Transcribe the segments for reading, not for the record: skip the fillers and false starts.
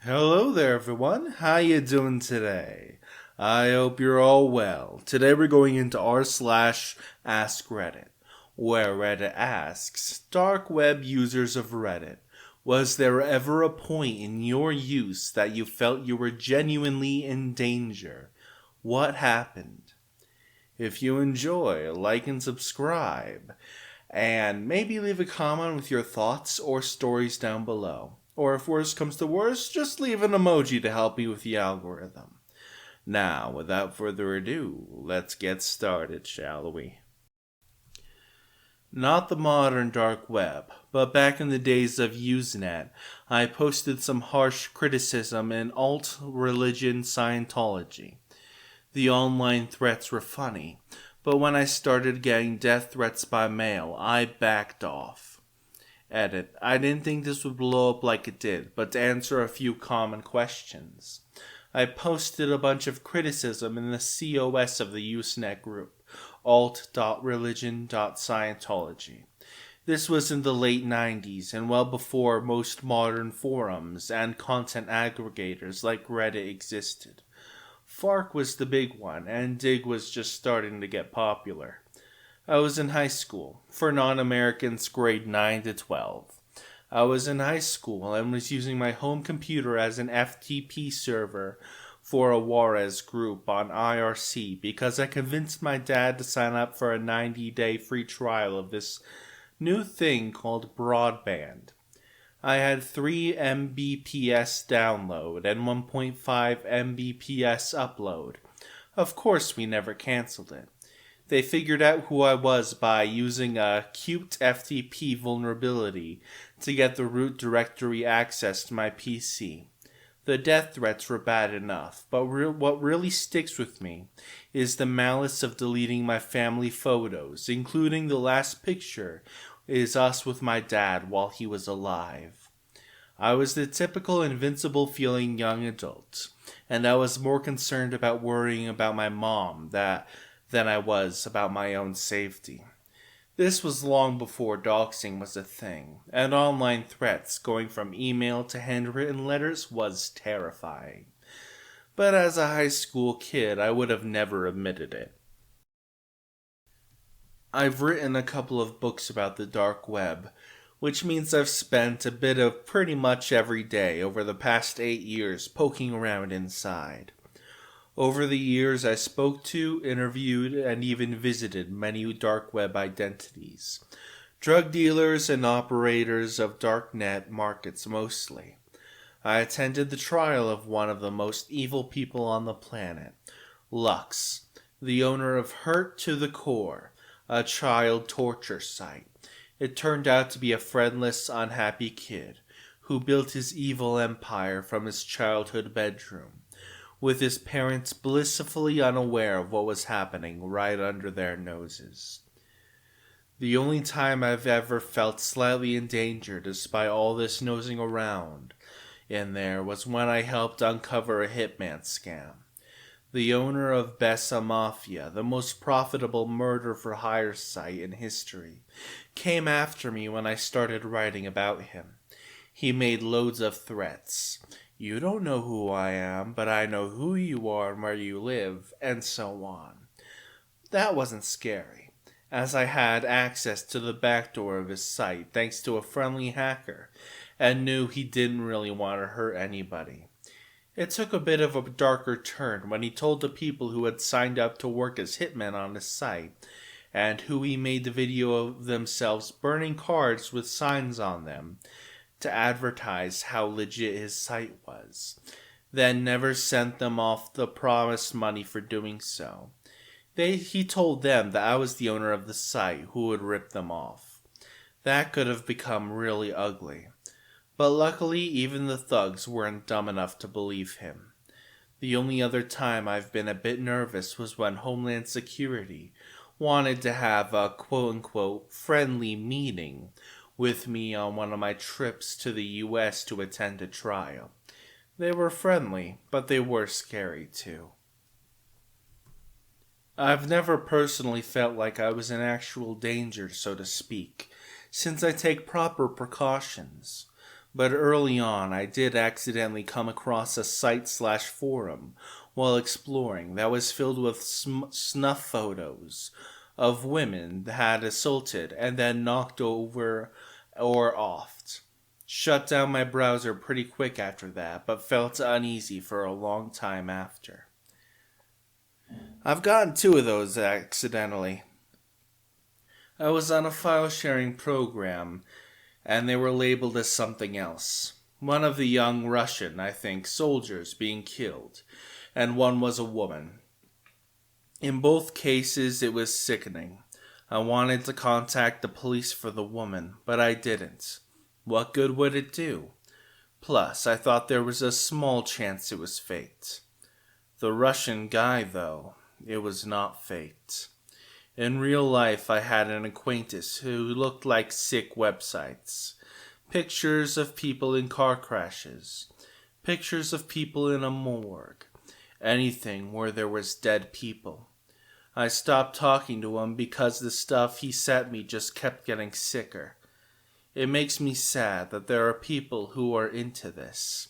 Hello there, everyone. How you doing today? I hope you're all well. Today we're going into r/AskReddit, where Reddit asks, dark web users of Reddit, was there ever a point in your use that you felt you were genuinely in danger? What happened? If you enjoy, like and subscribe, and maybe leave a comment with your thoughts or stories down below. Or if worse comes to worse, just leave an emoji to help me with the algorithm. Now, without further ado, let's get started, shall we? Not the modern dark web, but back in the days of Usenet, I posted some harsh criticism in alt-religion Scientology. The online threats were funny, but when I started getting death threats by mail, I backed off. Edit. I didn't think this would blow up like it did, but to answer a few common questions. I posted a bunch of criticism in the COS of the Usenet group, alt.religion.scientology. This was in the late 90s and well before most modern forums and content aggregators like Reddit existed. Fark was the big one, and Dig was just starting to get popular. I was in high school, for non-Americans grade 9 to 12. I was in high school and was using my home computer as an FTP server for a Juarez group on IRC because I convinced my dad to sign up for a 90-day free trial of this new thing called broadband. I had 3 Mbps download and 1.5 Mbps upload. Of course, we never canceled it. They figured out who I was by using a cute FTP vulnerability to get the root directory access to my PC. The death threats were bad enough, but what really sticks with me is the malice of deleting my family photos, including the last picture is us with my dad while he was alive. I was the typical invincible feeling young adult, and I was more concerned about worrying about my mom than I was about my own safety. This was long before doxing was a thing, and online threats going from email to handwritten letters was terrifying. But as a high school kid, I would have never admitted it. I've written a couple of books about the dark web, which means I've spent a bit of pretty much every day over the past 8 years poking around inside. Over the years, I spoke to, interviewed, and even visited many dark web identities. Drug dealers and operators of darknet markets mostly. I attended the trial of one of the most evil people on the planet, Lux, the owner of Hurt to the Core, a child torture site. It turned out to be a friendless, unhappy kid who built his evil empire from his childhood bedroom, with his parents blissfully unaware of what was happening right under their noses. The only time I've ever felt slightly in danger despite all this nosing around in there was when I helped uncover a hitman scam. The owner of Bessa Mafia, the most profitable murder-for-hire site in history, came after me when I started writing about him. He made loads of threats. You don't know who I am, but I know who you are and where you live, and so on. That wasn't scary, as I had access to the back door of his site thanks to a friendly hacker, and knew he didn't really want to hurt anybody. It took a bit of a darker turn when he told the people who had signed up to work as hitmen on his site, and who he made the video of themselves burning cards with signs on them, to advertise how legit his site was, then never sent them off the promised money for doing so. He told them that I was the owner of the site who would rip them off. That could have become really ugly. But luckily, even the thugs weren't dumb enough to believe him. The only other time I've been a bit nervous was when Homeland Security wanted to have a quote-unquote friendly meeting with me on one of my trips to the US to attend a trial. They were friendly, but they were scary too. I've never personally felt like I was in actual danger, so to speak, since I take proper precautions. But early on, I did accidentally come across a site/forum while exploring that was filled with snuff photos of women that had assaulted and then knocked over or offed. Shut down my browser pretty quick after that, but felt uneasy for a long time after. I've gotten 2 of those accidentally. I was on a file sharing program and they were labeled as something else. One of the young Russian, I think, soldiers being killed, and one was a woman. In both cases, it was sickening. I wanted to contact the police for the woman, but I didn't. What good would it do? Plus, I thought there was a small chance it was faked. The Russian guy, though, it was not faked. In real life, I had an acquaintance who looked like sick websites. Pictures of people in car crashes. Pictures of people in a morgue. Anything where there was dead people. I stopped talking to him because the stuff he sent me just kept getting sicker. It makes me sad that there are people who are into this.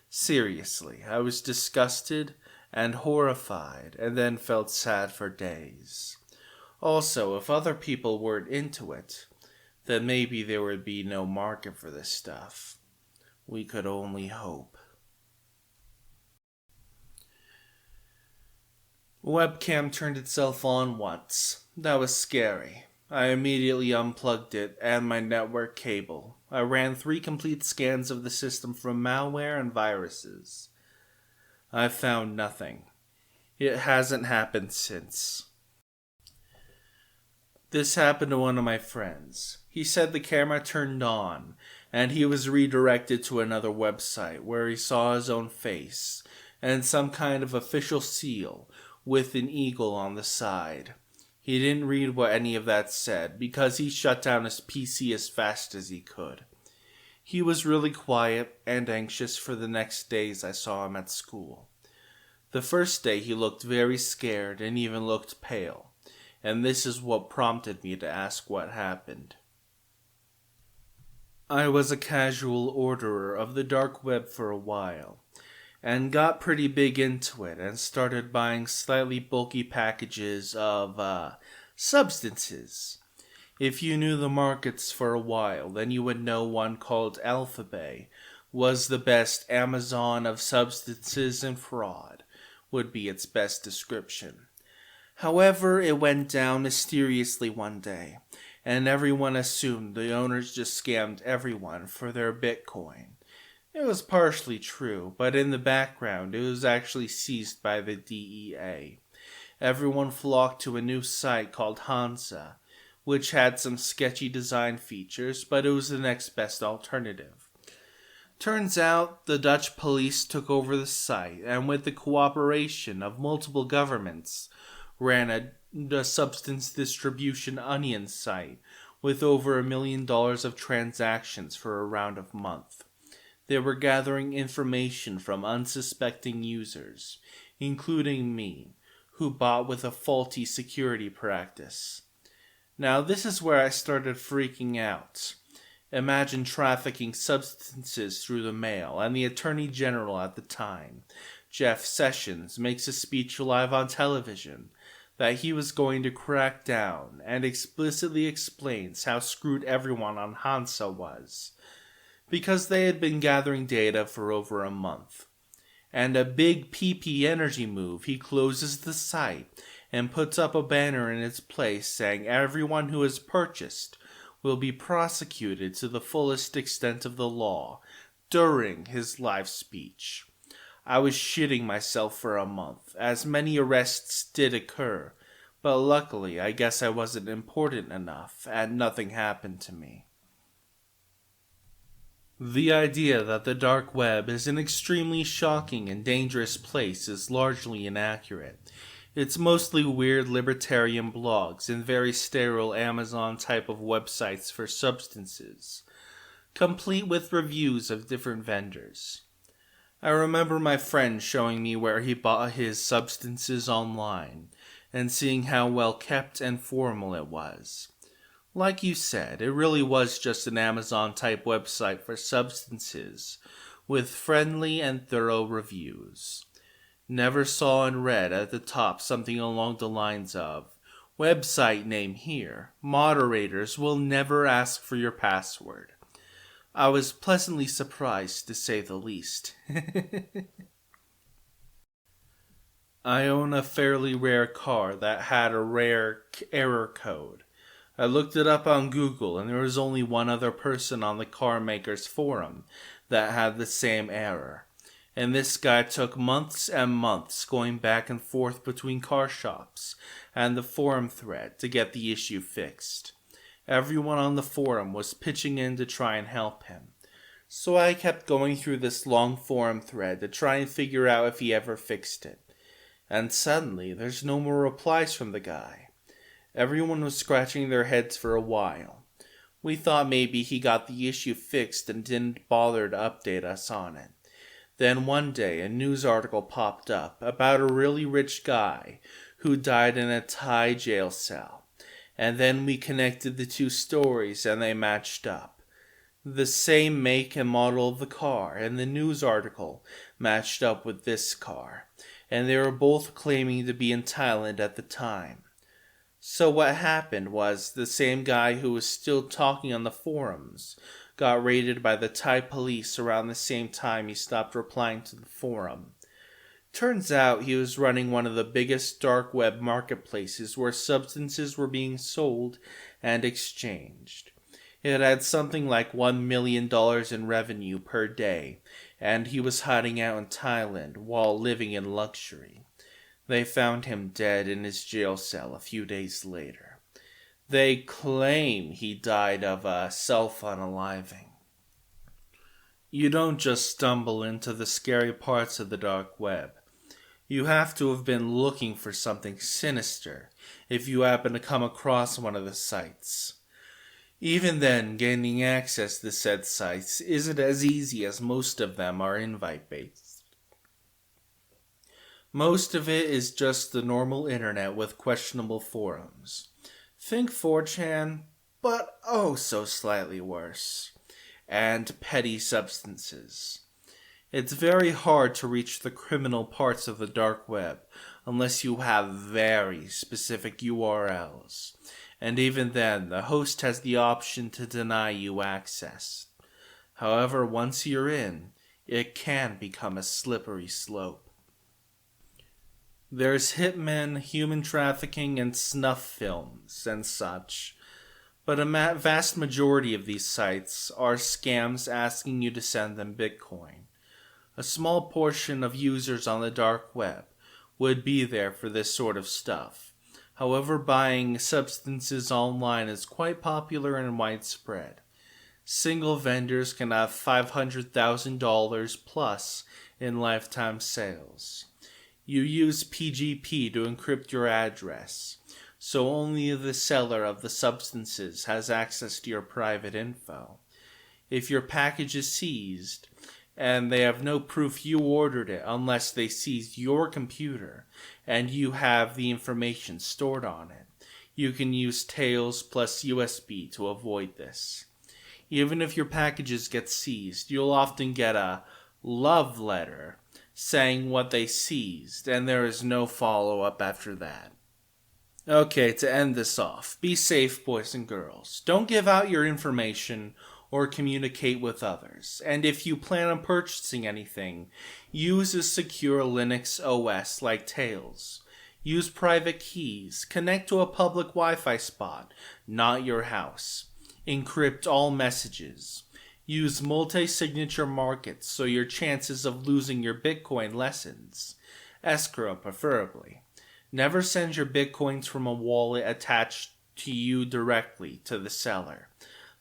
Seriously, I was disgusted and horrified and then felt sad for days. Also, if other people weren't into it, then maybe there would be no market for this stuff. We could only hope. Webcam turned itself on once. That was scary. I immediately unplugged it and my network cable. I ran 3 complete scans of the system for malware and viruses. I found nothing. It hasn't happened since. This happened to one of my friends. He said the camera turned on, and he was redirected to another website where he saw his own face and some kind of official seal with an eagle on the side. He didn't read what any of that said because he shut down his PC as fast as he could. He was really quiet and anxious for the next days I saw him at school. The first day he looked very scared and even looked pale. And this is what prompted me to ask what happened. I was a casual orderer of the dark web for a while, and got pretty big into it and started buying slightly bulky packages of, substances. If you knew the markets for a while, then you would know one called Alphabet was the best Amazon of substances and fraud, would be its best description. However, it went down mysteriously one day, and everyone assumed the owners just scammed everyone for their Bitcoin. It was partially true, but in the background it was actually seized by the DEA. Everyone flocked to a new site called Hansa, which had some sketchy design features, but it was the next best alternative. Turns out the Dutch police took over the site, and with the cooperation of multiple governments, ran a substance distribution onion site with over $1 million of transactions for around a month. They were gathering information from unsuspecting users, including me, who bought with a faulty security practice. Now this is where I started freaking out. Imagine trafficking substances through the mail, and the Attorney General at the time, Jeff Sessions, makes a speech live on television that he was going to crack down and explicitly explains how screwed everyone on Hansa was, because they had been gathering data for over a month. And a big PP Energy move, he closes the site and puts up a banner in its place saying everyone who has purchased will be prosecuted to the fullest extent of the law during his live speech. I was shitting myself for a month, as many arrests did occur, but luckily I guess I wasn't important enough and nothing happened to me. The idea that the dark web is an extremely shocking and dangerous place is largely inaccurate. It's mostly weird libertarian blogs and very sterile Amazon type of websites for substances, complete with reviews of different vendors. I remember my friend showing me where he bought his substances online, and seeing how well kept and formal it was. Like you said, it really was just an Amazon-type website for substances, with friendly and thorough reviews. Never saw and read at the top something along the lines of, "Website name here. Moderators will never ask for your password." I was pleasantly surprised, to say the least. I own a fairly rare car that had a rare error code. I looked it up on Google, and there was only one other person on the car maker's forum that had the same error. And this guy took months and months going back and forth between car shops and the forum thread to get the issue fixed. Everyone on the forum was pitching in to try and help him. So I kept going through this long forum thread to try and figure out if he ever fixed it. And suddenly, there's no more replies from the guy. Everyone was scratching their heads for a while. We thought maybe he got the issue fixed and didn't bother to update us on it. Then one day, a news article popped up about a really rich guy who died in a Thai jail cell. And then we connected the two stories and they matched up. The same make and model of the car and the news article matched up with this car, and they were both claiming to be in Thailand at the time. So what happened was the same guy who was still talking on the forums got raided by the Thai police around the same time he stopped replying to the forum. Turns out he was running one of the biggest dark web marketplaces where substances were being sold and exchanged. It had something like $1 million in revenue per day, and he was hiding out in Thailand while living in luxury. They found him dead in his jail cell a few days later. They claim he died of self-unaliving. You don't just stumble into the scary parts of the dark web. You have to have been looking for something sinister if you happen to come across one of the sites. Even then, gaining access to said sites isn't as easy as most of them are invite-based. Most of it is just the normal internet with questionable forums. Think 4chan, but oh so slightly worse. And petty substances. It's very hard to reach the criminal parts of the dark web unless you have very specific URLs. And even then, the host has the option to deny you access. However, once you're in, it can become a slippery slope. There's hitmen, human trafficking, and snuff films, and such. But a vast majority of these sites are scams asking you to send them Bitcoin. A small portion of users on the dark web would be there for this sort of stuff. However, buying substances online is quite popular and widespread. Single vendors can have $500,000 plus in lifetime sales. You use PGP to encrypt your address, so only the seller of the substances has access to your private info. If your package is seized, and they have no proof you ordered it unless they seized your computer and you have the information stored on it, you can use Tails plus USB to avoid this. Even if your packages get seized, you'll often get a love letter saying what they seized, and there is no follow-up after that. Okay, to end this off, be safe, boys and girls. Don't give out your information or communicate with others. And if you plan on purchasing anything, use a secure Linux OS like Tails. Use private keys. Connect to a public Wi-Fi spot, not your house. Encrypt all messages. Use multi-signature markets so your chances of losing your Bitcoin lessens. Escrow preferably. Never send your Bitcoins from a wallet attached to you directly to the seller.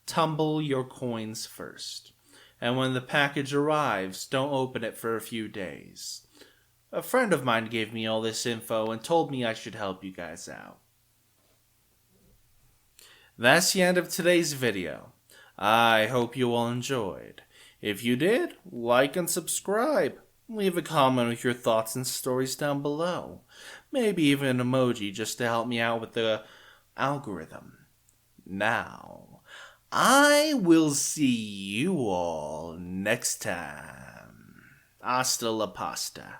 Tumble your coins first. And when the package arrives, don't open it for a few days. A friend of mine gave me all this info and told me I should help you guys out. That's the end of today's video. I hope you all enjoyed. If you did, like and subscribe. Leave a comment with your thoughts and stories down below. Maybe even an emoji just to help me out with the algorithm. Now, I will see you all next time. Hasta la pasta.